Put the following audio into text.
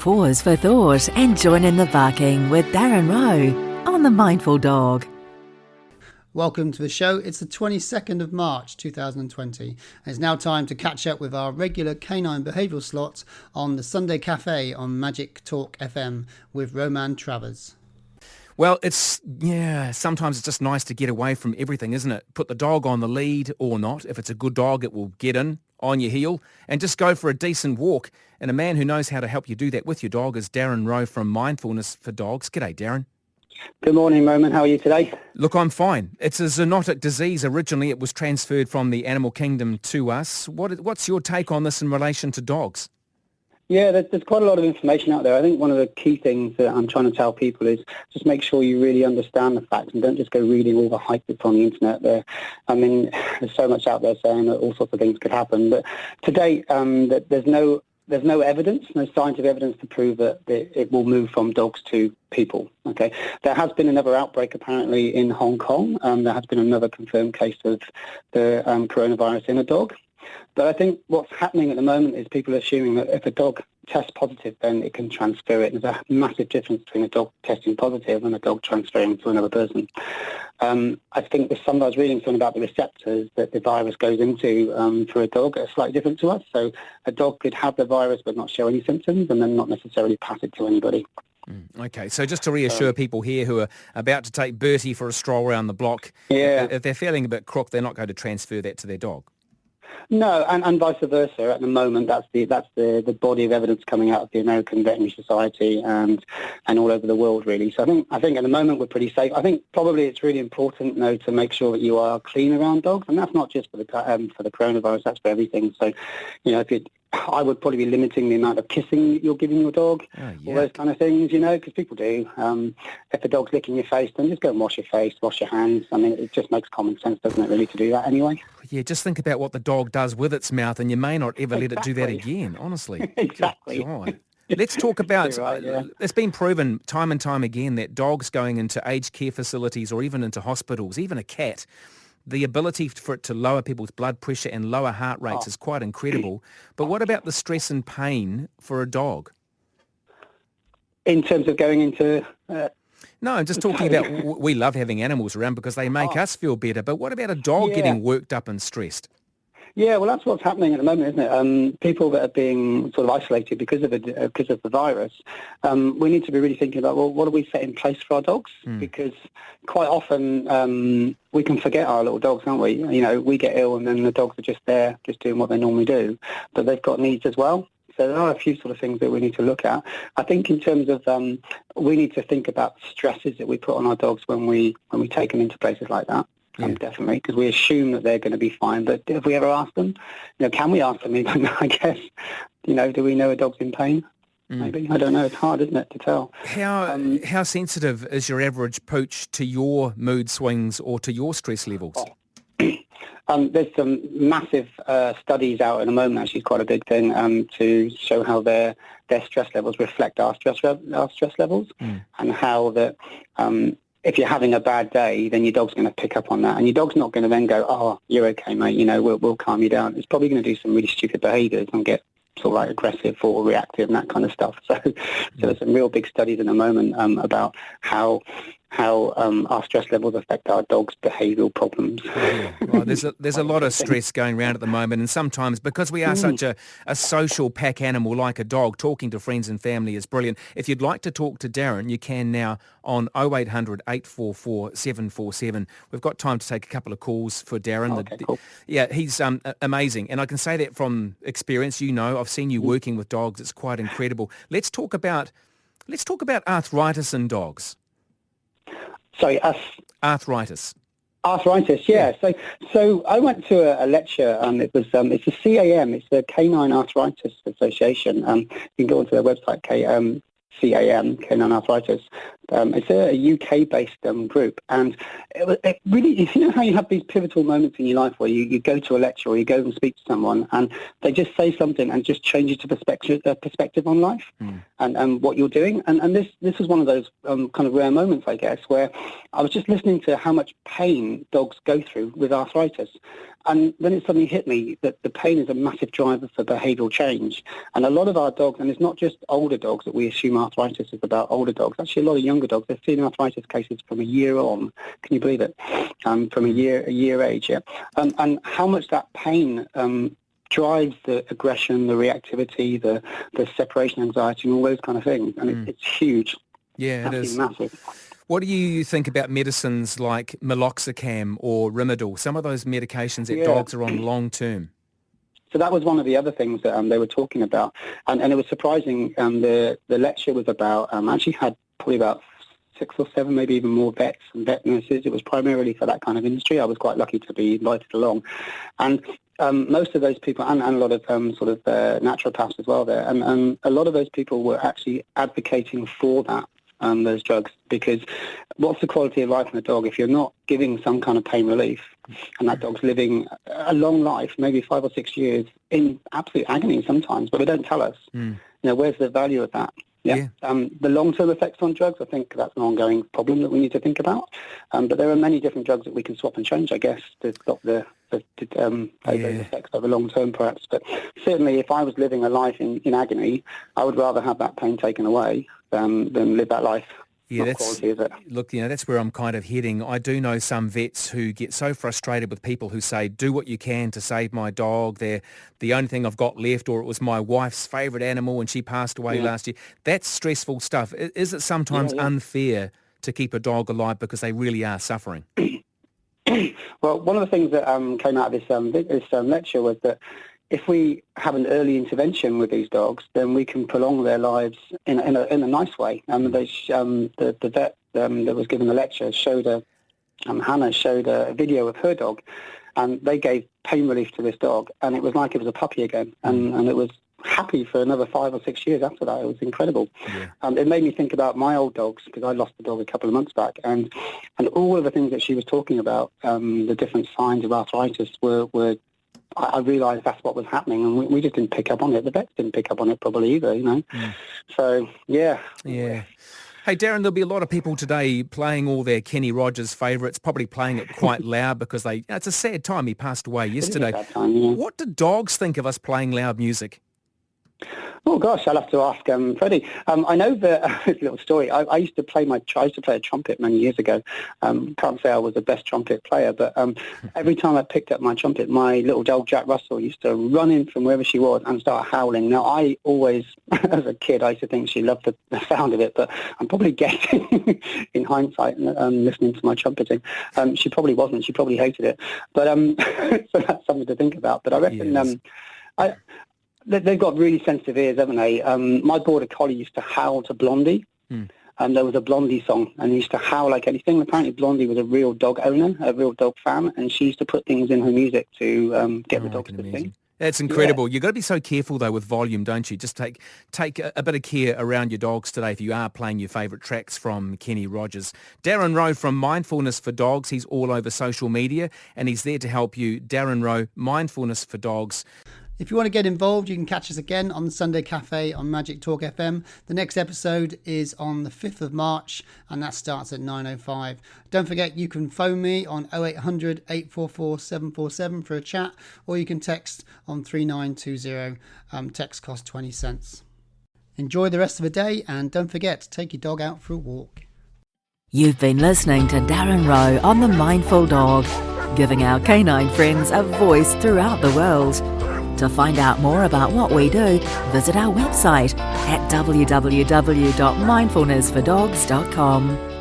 pause for thought and join in the barking with Darren Rowe on The Mindful Dog. Welcome to the show. It's the 22nd of March 2020 and it's now time to catch up with our regular Canine Behavioural slot on the Sunday Cafe on Magic Talk FM with Roman Travers. Well, sometimes it's just nice to get away from everything, isn't it? Put the dog on the lead or not. If it's a good dog, it will get in on your heel and just go for a decent walk. And a man who knows how to help you do that with your dog is Darren Rowe from Mindfulness for Dogs. G'day, Darren. Good morning, Roman. How are you today? Look, I'm fine. It's a zoonotic disease. Originally, it was transferred from the animal kingdom to us. What's your take on this in relation to dogs? Yeah, there's quite a lot of information out there. I think one of the key things that I'm trying to tell people is just make sure you really understand the facts and don't just go reading all the hype that's on the internet there. I mean, there's so much out there saying that all sorts of things could happen. But to date, there's no evidence, no scientific evidence to prove that it will move from dogs to people. Okay, there has been another outbreak apparently in Hong Kong. There has been another confirmed case of the coronavirus in a dog. But I think what's happening at the moment is people are assuming that if a dog tests positive, then it can transfer it. There's a massive difference between a dog testing positive and a dog transferring to another person. I think I was reading something about the receptors that the virus goes into for a dog are slightly different to us. So a dog could have the virus but not show any symptoms and then not necessarily pass it to anybody. Okay, so just to reassure people here who are about to take Bertie for a stroll around the block, if they're feeling a bit crook, they're not going to transfer that to their dog. No, and vice versa. At the moment, that's the body of evidence coming out of the American Veterinary Society and all over the world, really. So I think at the moment we're pretty safe. I think probably it's really important, though, to make sure that you are clean around dogs, and that's not just for the coronavirus. That's for everything. So, I would probably be limiting the amount of kissing you're giving your dog, all those kind of things, because people do. If the dog's licking your face, then just go and wash your face, wash your hands. I mean, it just makes common sense, doesn't it, really, to do that anyway? Yeah, just think about what the dog does with its mouth, and you may not ever let it do that again, honestly. Exactly. God. Let's talk about, it's been proven time and time again that dogs going into aged care facilities or even into hospitals, even a cat, the ability for it to lower people's blood pressure and lower heart rates is quite incredible. But what about the stress and pain for a dog? In terms of going into... No, I'm just talking about, we love having animals around because they make us feel better. But what about a dog getting worked up and stressed? Yeah, well, that's what's happening at the moment, isn't it? People that are being sort of isolated because of the virus, we need to be really thinking about, well, what do we set in place for our dogs? Because quite often we can forget our little dogs, can't we? We get ill and then the dogs are just there, just doing what they normally do. But they've got needs as well. So there are a few sort of things that we need to look at. I think in terms of we need to think about stresses that we put on our dogs when we take them into places like that. Definitely, because we assume that they're going to be fine. But if we ever ask them, can we ask them even, I guess, do we know a dog's in pain? Maybe. I don't know. It's hard, isn't it, to tell. How sensitive is your average pooch to your mood swings or to your stress levels? There's some massive studies out at the moment, actually, quite a big thing, to show how their stress levels reflect our stress levels and how that... if you're having a bad day, then your dog's going to pick up on that. And your dog's not going to then go, oh, you're okay, mate, we'll calm you down. It's probably going to do some really stupid behaviours and get sort of like aggressive or reactive and that kind of stuff. So there's some real big studies in the moment about how our stress levels affect our dog's behavioural problems. Well, there's a lot of stress going around at the moment, and sometimes because we are such a social pack animal like a dog, talking to friends and family is brilliant. If you'd like to talk to Darren, you can now on 0800 844 747. We've got time to take a couple of calls for Darren. Cool. Yeah, he's amazing, and I can say that from experience. I've seen you working with dogs. It's quite incredible. Let's talk about arthritis in dogs. Sorry, arthritis. Arthritis, yeah. So I went to a lecture. It's a CAM. It's the Canine Arthritis Association. You can go onto their website, CAM, Canine Arthritis. It's a UK-based group, and it really, you know how you have these pivotal moments in your life where you go to a lecture or you go and speak to someone, and they just say something and just change your perspective on life and what you're doing. And this was one of those kind of rare moments, I guess, where I was just listening to how much pain dogs go through with arthritis. And then it suddenly hit me that the pain is a massive driver for behavioural change. And a lot of our dogs, and it's not just older dogs that we assume arthritis is about older dogs. Actually, a lot of younger dogs, they're seeing arthritis cases from a year on. Can you believe it? From a year age, yeah. And how much that pain drives the aggression, the reactivity, the separation anxiety, and all those kind of things. And it's huge. Yeah, it is. Massive. What do you think about medicines like meloxicam or Rimadyl, some of those medications that dogs are on long term? So that was one of the other things that they were talking about. And it was surprising. The lecture was about, actually had probably about 6 or 7, maybe even more vets and vet nurses. It was primarily for that kind of industry. I was quite lucky to be invited along. And most of those people, and a lot of naturopaths as well there, and a lot of those people were actually advocating for that. Those drugs, because what's the quality of life in a dog if you're not giving some kind of pain relief, and that dog's living a long life, maybe 5 or 6 years in absolute agony sometimes, but they don't tell us. You know, where's the value of that? Yeah. The long-term effects on drugs, I think that's an ongoing problem that we need to think about. But there are many different drugs that we can swap and change, I guess, to stop those effects over long term, perhaps. But certainly, if I was living a life in agony, I would rather have that pain taken away than live that life. Yeah, Not quality, is it? Look, that's where I'm kind of heading. I do know some vets who get so frustrated with people who say, do what you can to save my dog. They're the only thing I've got left, or it was my wife's favourite animal and she passed away last year. That's stressful stuff. Is it sometimes unfair to keep a dog alive because they really are suffering? Well, one of the things that came out of this lecture was that if we have an early intervention with these dogs, then we can prolong their lives in a nice way. The vet that was giving the lecture Hannah showed a video of her dog, and they gave pain relief to this dog, and it was like it was a puppy again, and it was happy for another 5 or 6 years after that. It was incredible. It made me think about my old dogs, because I lost the dog a couple of months back, and all of the things that she was talking about, the different signs of arthritis were I realised that's what was happening, and we just didn't pick up on it. The vets didn't pick up on it probably either, So, yeah. Yeah. Hey, Darren, there'll be a lot of people today playing all their Kenny Rogers favourites, probably playing it quite loud because it's a sad time. He passed away yesterday. It is a sad time, yeah. What do dogs think of us playing loud music? Oh gosh, I'll have to ask Freddie. I know that this little story. I used to play a trumpet many years ago. Can't say I was the best trumpet player, but every time I picked up my trumpet, my little dog Jack Russell used to run in from wherever she was and start howling. Now, I always, as a kid, I used to think she loved the sound of it, but I'm probably guessing in hindsight, listening to my trumpeting. She probably wasn't. She probably hated it. But so that's something to think about. But I reckon they've got really sensitive ears, haven't they? My border collie used to howl to Blondie. And there was a Blondie song, and he used to howl like anything. Apparently Blondie was a real dog owner, a real dog fan, and she used to put things in her music to get the dogs to sing. That's incredible. You've got to be so careful, though, with volume, don't you? Just take a bit of care around your dogs today if you are playing your favourite tracks from Kenny Rogers. Darren Rowe from Mindfulness for Dogs. He's all over social media, and he's there to help you. Darren Rowe, Mindfulness for Dogs. If you want to get involved, you can catch us again on the Sunday Cafe on Magic Talk FM. The next episode is on the 5th of March, and that starts at 9:05. Don't forget, you can phone me on 0800 844 747 for a chat, or you can text on 3920. Text costs 20 cents. Enjoy the rest of the day, and don't forget, take your dog out for a walk. You've been listening to Darren Rowe on The Mindful Dog, giving our canine friends a voice throughout the world. To find out more about what we do, visit our website at www.mindfulnessfordogs.com.